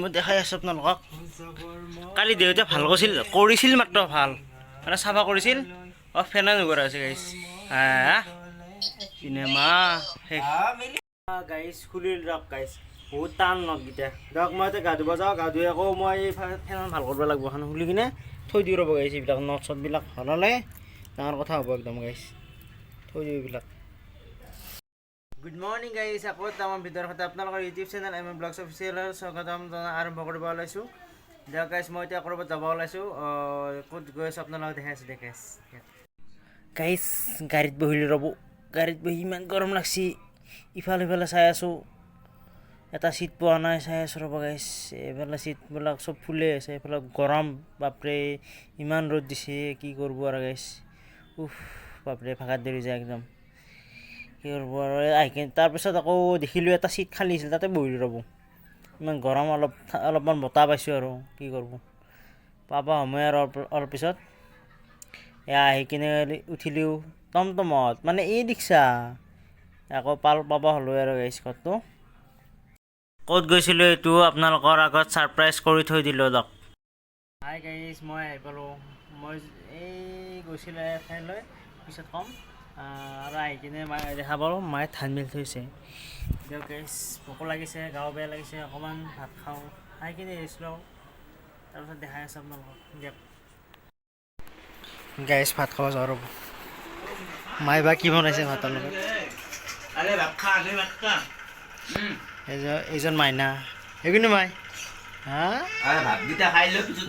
মই দেখাই আছোঁ আপোনালোকক কালি দেউতাই ভাল কৰিছিল মাত্ৰ ভাল মানে চাফা কৰিছিল ফেনা নকৰা হৈছে গাইছ চিনেমা গাইছ খুলিল দিয়ক গাইছ বহুত টান নখকেইটা দিয়ক মই এতিয়া গা ধুব যাওঁ গা ধুই আকৌ মই ফেন ভাল কৰিব লাগিব এখন খুলি কিনে থৈ দিওঁ ৰ'ব গাইছ এইবিলাক নখ চটবিলাক ভাল হ'লে ডাঙৰ কথা হ'ব একদম গাইছ থৈ দিওঁ এইবিলাক গুড মৰ্ণিং গাইছ আকৌ আমাৰ ভিতৰৰ সৈতে আপোনালোকৰ YouTube channel M M vlogs অফিচিয়েলৰ স্বাগতম আৰম্ভ কৰিব ওলাইছোঁ দিয়ক গাইছ মই এতিয়া ক'ৰবাত যাব ওলাইছোঁ ক'ত গৈ আছোঁ আপোনালোকক দেখাই আছোঁ দেখাই গাইছ গাড়ীত বহিলোঁ ৰ'ব গাড়ীত বহি ইমান গৰম লাগছি ইফালে সিফালে চাই আছোঁ এটা চিট পোৱা নাই চাই আছোঁ ৰ'ব গাইছ এইফালে চিটবিলাক চব ফুলে আছে এইফালে গৰম বাপৰে ইমান ৰ'দ দিছে কি কৰিব আৰু গাইছ বাপৰে ভাগাত ধৰি যায় একদম কি কৰিব আৰু আহি কিনে তাৰপিছত আকৌ দেখিলোঁ এটা চিট খালী আছিল তাতে বহিলোঁ ৰ'ব ইমান গৰম অলপমান বতাহ পাইছোঁ আৰু কি কৰিব পাবা সময় আৰু অলপ পিছত এয়া আহি কিনে উঠিলোঁ টমটমত মানে এই ৰিক্সা আকৌ পাবা হ'লোঁ আৰু গাইছ ঘৰটো ক'ত গৈছিলোঁ এইটো আপোনালোকৰ আগত ছাৰপ্ৰাইজ কৰি থৈ দিলোঁ দিয়ক হাই গাইছ মই আহি পালোঁ মই এই গৈছিলোঁ এঠাইলৈ পিছত ক'ম আৰু আহি কিনে মায়ে দেখা পালোঁ মায়ে ধান মেলি থৈছে দিয়ক গাইছ ভোকো লাগিছে গাও বেয়া লাগিছে অকণমান ভাত খাওঁ খাই কিনে আহিছিলোঁ তাৰপিছত দেখাই আছোঁ আপোনালোকক দিয়ক গাইছ ভাত খাব যাওঁ ৰ'ব মায়ে বা কি বনাইছে ভাতৰ লগত এইজন মাইনা সেইখিনি মাই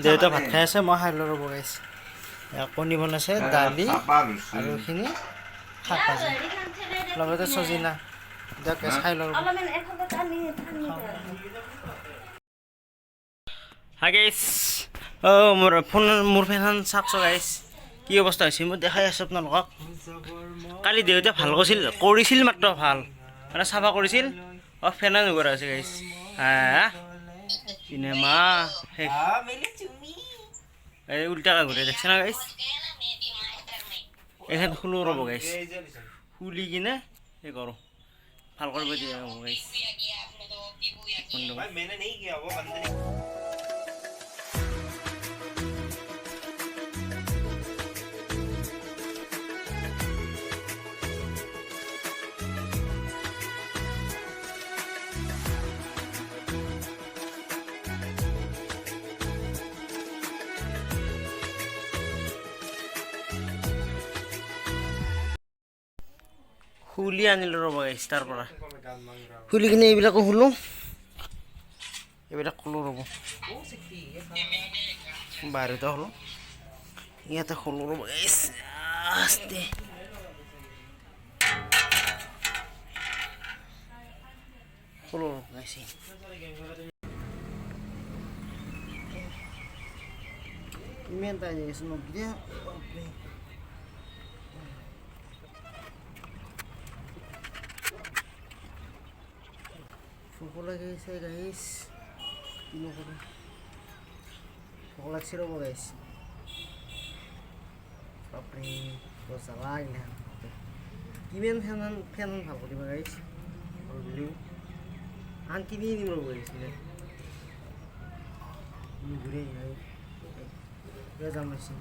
দেউতা ভাত খাই আছে মই খাই লওঁ ৰ'ব গাইছ কণী বনাইছে দালি আৰু এইখিনি শাক ভাজি লগতে চজিনা দিয়ক গাইছ খাই লওঁ হাই গাইছ মোৰ ফেনখন চাওকচোন গাইছ কি অৱস্থা হৈছে মই দেখাই আছোঁ আপোনালোকক কালি দেউতাই ভাল কৰিছিল মাত্ৰ ভাল মানে চাফা কৰিছিল ফেনা নকৰা হৈছে গাইছ চিনেমা এই উল্টাকৈ ঘূৰাই দেখছে না গাইছ এইখন খোলোঁ ৰ'ব গাইছ খুলি কিনে সেই কৰোঁ ভাল কৰিব দিয়ে গাইছ খুলি আনিলোঁ ৰ'ব গাইছ তাৰ পৰা খুলি কিনে এইবিলাকো খোলোঁ এইবিলাক খোলোঁ ৰ'ব বাহিৰতে খোলোঁ ইয়াতে খোলোঁ ৰ'ব গাইছ আস্তে খোলোঁ ৰ'ব গাইছ ইমান টাইম আছে মোক দিয়া ভোক লাগিছে গাইছ কি নকৰোঁ ভোক লাগছে ৰ'ব গাইছ বাপৰে জ্বালা আহিলে কিমান ফেন ভাল কৰিবা গাইছ দিলেও আন কিনি আনিম ৰ'ব গাইছিলে ঘূৰি যাম লাগছে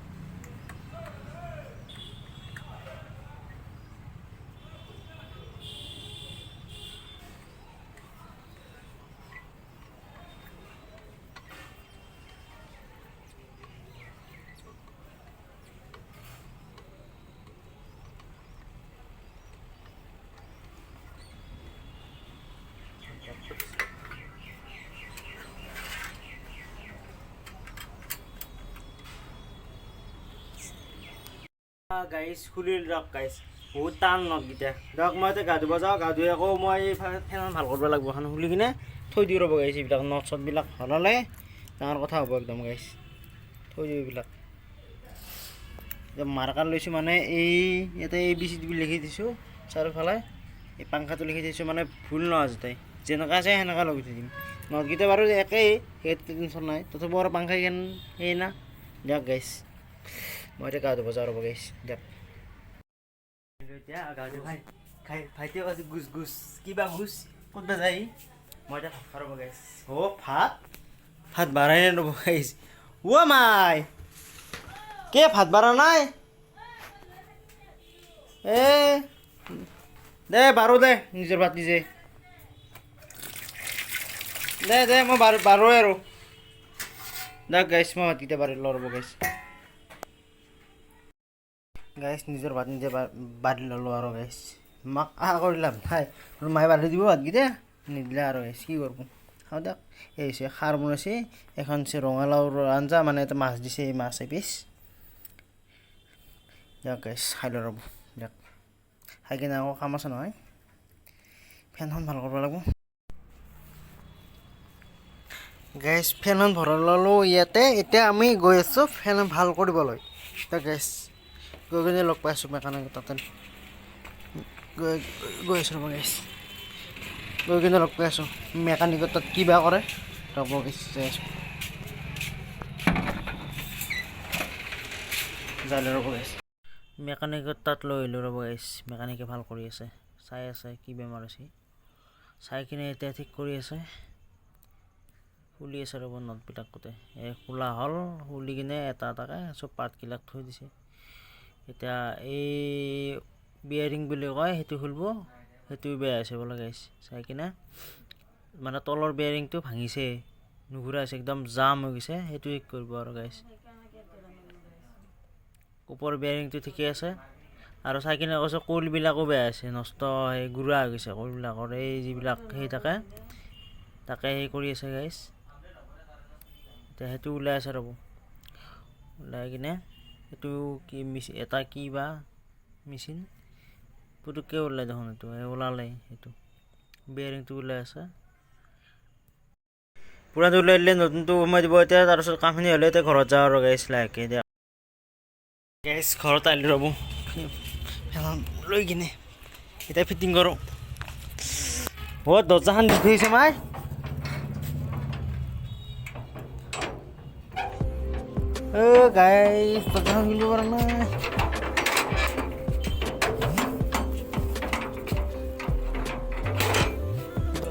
গাইছ খুলিল দিয়ক গাইছ বহুত টান নখকেইটা দিয়ক মই এতিয়া গা ধুব যাওঁ গা ধুই আকৌ মই ফেনখন ভাল কৰিব লাগিব এখন খুলি কিনে থৈ দিওঁ ৰ'ব গাইছ এইবিলাক নখ চটবিলাক ভাল হ'লে ডাঙৰ কথা হ'ব একদম গাইছ থৈ দিওঁ এইবিলাক মাৰ্কাৰ লৈছোঁ মানে এই ইয়াতে ABC লিখি দিছোঁ চাৰিওফালে এই পাংখাটো লিখি দিছোঁ মানে ভুল নহয় যাতে যেনেকুৱা আছে সেনেকুৱা লগাই থৈ দিম নখকেইটা বাৰু একেই সেইটো টেনশ্যন নাই তথাপিও আৰু পাংখাখন সেই না দিয়ক গাইছ মই এতিয়া গা ধুব যাওঁ ৰ'ব গাইছ দিয়ক এতিয়া গা ধুই ভাইটিয়ে কৈছে গুচ কিবা গুচ ক'ত বা যায় মই এতিয়া ভাত খাব ৰ'ব গাইছ ভাত ভাত বাঢ়াই নাই ৰ'ব গাইছ অ' মাই কে ভাত বাঢ়া নাই এ দে বাৰো দে নিজৰ ভাত নিজে দে মই বাৰোৱে আৰু দে গাইছ মই ভাতকেইটা বাঢ়িলোঁ ৰ'ব গাইছ নিজৰ ভাত নিজে বাঢ়ি ল'লোঁ আৰু গাইছ মাক আশা কৰি লাভ নাই আৰু মায়ে বাঢ়ি দিব ভাতকেইটা নিদিলে আৰু গাইছ কি কৰিব খাওঁ দিয়ক এই হৈছে খাৰ বনাইছে এখন হৈছে ৰঙালাওৰ আঞ্জা মানে এটা মাছ দিছে এই মাছ এপিচ দিয়ক গাইছ খাই লওঁ ৰ'ব দিয়ক খাই কিনে আকৌ কাম আছে নহয় ফেনখন ভাল কৰিব লাগিব গাইছ ফেনখন ভৰাই ল'লোঁ ইয়াতে এতিয়া আমি গৈ আছোঁ ফেন ভাল কৰিবলৈ এতিয়া গাইছ গৈ কিনে লগ পাই আছোঁ মেকানিক তাতে গৈ আছোঁ ৰ'ব গাইছ গৈ কিনে লগ পাই আছোঁ মেকানিকৰ তাত কিবা কৰে ৰ'ব গাইছ যাই আছোঁ যাই ৰ'ব গাইছ মেকানিকৰ তাত লৈ আহিলোঁ ৰ'ব গাইছ মেকানিকে ভাল কৰি আছে চাই আছে কি বেমাৰ আছে চাই কিনে এতিয়া ঠিক কৰি আছে খুলি আছে ৰ'ব নটবিলাক গোটেই এই খোলা হ'ল খুলি কিনে এটা এটাকৈ চব পাৰ্টবিলাক থৈ দিছে এতিয়া এই বিয়াৰিং বুলি কয় সেইটো খুলিব সেইটো বেয়া হৈছে বোলে গাইছ চাই কিনে মানে তলৰ বিয়াৰিংটো ভাঙিছে নুঘূৰা হৈছে একদম জাম হৈ গৈছে সেইটো ঠিক কৰিব আৰু গাইছ ওপৰৰ বিয়াৰিংটো ঠিকে আছে আৰু চাই কিনে কৈছে কইলবিলাকো বেয়া হৈছে নষ্ট হৈ গুড়া হৈ গৈছে কইলবিলাকৰ এই যিবিলাক সেই থাকে তাকে সেই কৰি আছে গাইছ এতিয়া সেইটো ওলাই আছে ৰ'ব ওলাই কিনে এইটো কি এটা কি বা মেচিন পুতুককৈ ওলাই দেখোন এইটো ওলালে সেইটো বিয়াৰিংটো ওলাই আছে পুৰাটো ওলাই দিলে নতুনটো সোমাই দিব এতিয়া তাৰপিছত কামখিনি হ'লে এতিয়া ঘৰত যাওঁ আৰু গাইছ লাহেকৈ দিয়া গাইছ ঘৰত আহিলোঁ ৰ'ব লৈ কিনে এতিয়া ফিটিং কৰোঁ দৰ্জাখন দি থৈছে মাই গাইছ দৰ্জাখন খুলিব পৰা নাই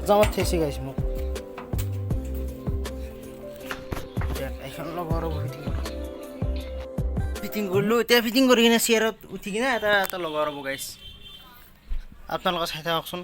দৰ্জাত থৈছে গাইছ মোক এইখন ল'ব আৰু ফিটিং কৰিলোঁ এতিয়া ফিটিং কৰি কিনে চেয়াৰত উঠি কিনে এটা লগা ৰ'ব গাইছ আপোনালোকে চাই থাককচোন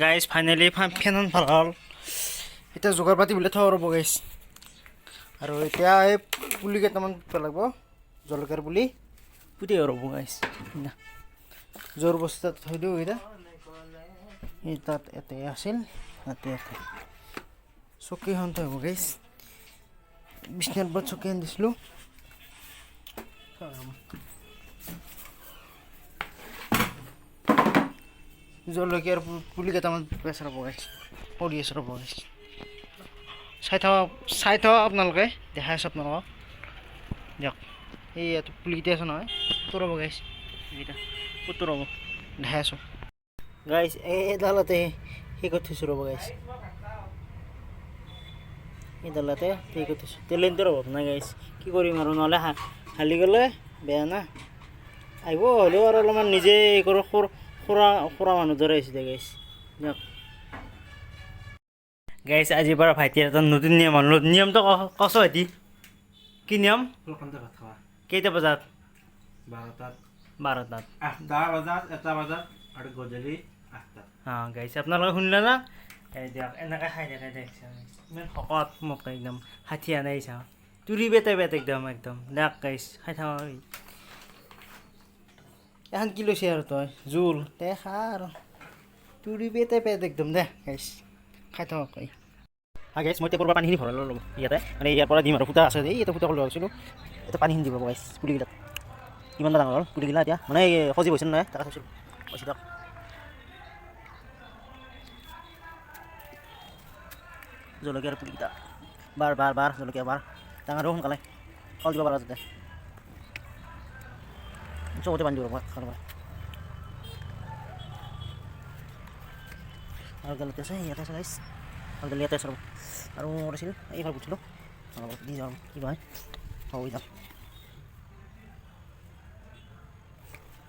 গাইছ ফাইনেলি ফেনখন ভাল হ'ল এতিয়া যোগাৰ পাতি বোলে থওঁ ৰ'ব গাইছ আৰু এতিয়া এই পুলি কেইটামান পেলাব জলকীয়াৰ পুলি পুতি ৰ'ব গাইছ জোৰ বস্তু তাত থৈ দিওঁ এতিয়া এই তাত এতে আছিল তাতে চকীখন থৈ হ'ব গাইছ বিছনাৰ ওপৰত চকীখন দিছিলোঁ জলকীয়াৰ পুলি কেইটামান পেছ ৰ'ব গাইছ পৰি আছে ৰ'ব গাইছ চাই থাকক আপোনালোকে দেখাই আছোঁ আপোনালোকক দিয়ক এই ইয়াতে পুলিকেইটা আছে নহয় ক'ত ৰ'ব গাইছ এইকেইটা ক'ত ৰ'ব দেখাই আছোঁ গাইছ এইডালতে সেই কৰি থৈছোঁ ৰ'ব গাইছ এইডালতে সেই কৰি থৈছোঁ টেলেণ্টৰ অভাৱ নাই গাইছ কি কৰিম আৰু নহ'লে হালি গ'লে বেয়া না আহিব হ'লেও আৰু অলপমান নিজে এই কৰোঁ খুৰা মানুহ দৰে হৈছে দে গাইছ দিয়ক গাইছ আজিৰ পৰা ভাইটিৰ এটা নতুন নিয়ম হ'ল নিয়মটো কছ ভাইটি কি নিয়ম ভাত খাৱা কেইটা বজাত 12টাত 12টাত 8টা বজাত 1টা বজাত আৰু গধূলি 8টাত গাইছ আপোনালোকে শুনিলে না এই দিয়ক এনেকৈ খাই থাকে দেখিছে ইমান শকত মোক একদম ষাঠি আনাই চাওঁ তুৰি বেতে একদম দিয়ক গাইছ খাই থাক এখন কি লৈছে আৰু তই জোল দে খা আৰু তুৰি বেতে একদম দে গাইছ খাই থাক গাইছ মই টেপৰ পৰা পানীখিনি ভৰাই ল'লোঁ ইয়াতে মানে ইয়াৰ পৰা দিম আৰু ফুটা আছে ইয়াতে ফুটা কৰি গৈছিলোঁ এতিয়া পানীখিনি দিব গাইছ পুলিগিলাত কিমান ডাঙৰ হ'ল পুলিগিলা এতিয়া মানে সজীৱ হৈছে নহয় তাকে থৈছিলোঁ কৈছে দিয়ক জলকীয়াৰ পুলিকেইটা বাৰ জলকীয়া ডাঙৰ সোনকালে কল দিব পাৰা যাতে চবতে পানী দিব খাব আৰু গালতে আছে ইয়াতে আছে গাইছ আৰু গালি ইয়াতে আছে আৰু মোৰ আছিল এইফালে পুঠিলোঁ অলপ দি যাওঁ কিবা হয় হৈ যাম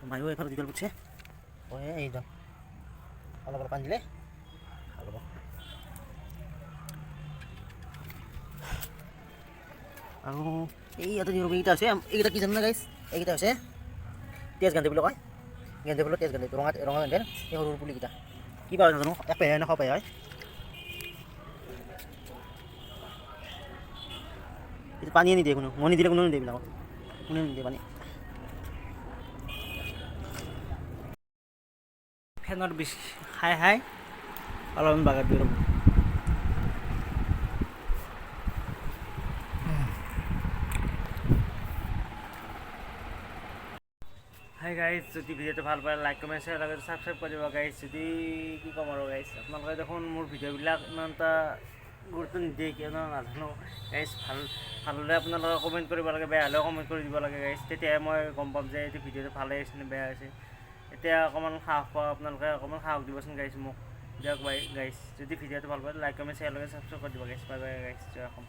মায়ো এইফালে দীঘল পুঠিছে এই যাম অলপ অলপ পানী দিলে ভাল হ'ব আৰু এই ইয়াতে এইকেইটা আছে এইকেইটা কি জানো না গাইছ এইকেইটা হৈছে তেজ গান্ধী বুলি কয় গেন্দে ফুলৰ তেজ গান্ধী ৰঙা ৰঙা গেন্দেৰ এই সৰু সৰু পুলিকেইটা কি পাই নাজানো এক পাই হয় না পাই হয় এইটো পানীয়ে নিদিয়ে কোনো মই নিদিলে কোনো নিদিয়ে এইবিলাকত কোনে নিদিয়ে পানী ফেনৰ বিষ খাই খাই অলপমান বাগাত দিওঁ হাই গাইজ যদি ভিডিঅ'টো ভাল পায় লাইক কমেণ্ট শ্বেয়াৰ লগতে ছাবস্ক্ৰাইব কৰি দিব গাইজ যদি কি ক'ম আৰু গাইজ আপোনালোকে দেখোন মোৰ ভিডিঅ'বিলাক ইমান এটা গুৰুত্ব নিদিয়ে কিয় নাজানো গাইজ ভাল হ'লে আপোনালোকে কমেণ্ট কৰিব লাগে বেয়া হ'লেও কমেণ্ট কৰি দিব লাগে গাইজ তেতিয়াহে মই গম পাম যে এইটো ভিডিঅ'টো ভালেই হৈছে নে বেয়া হৈছে এতিয়া অকণমান সাহস পাওঁ আপোনালোকে অকণমান সাহস দিবচোন গাইজ মোক দিয়ক বাই গাইজ যদি ভিডিঅ'টো ভাল পায় লাইক কমেণ্ট শ্বেয়াৰ লগতে ছাবস্ক্ৰাইব কৰি দিব গাইজ বাই বাই গাইজ জয় অসম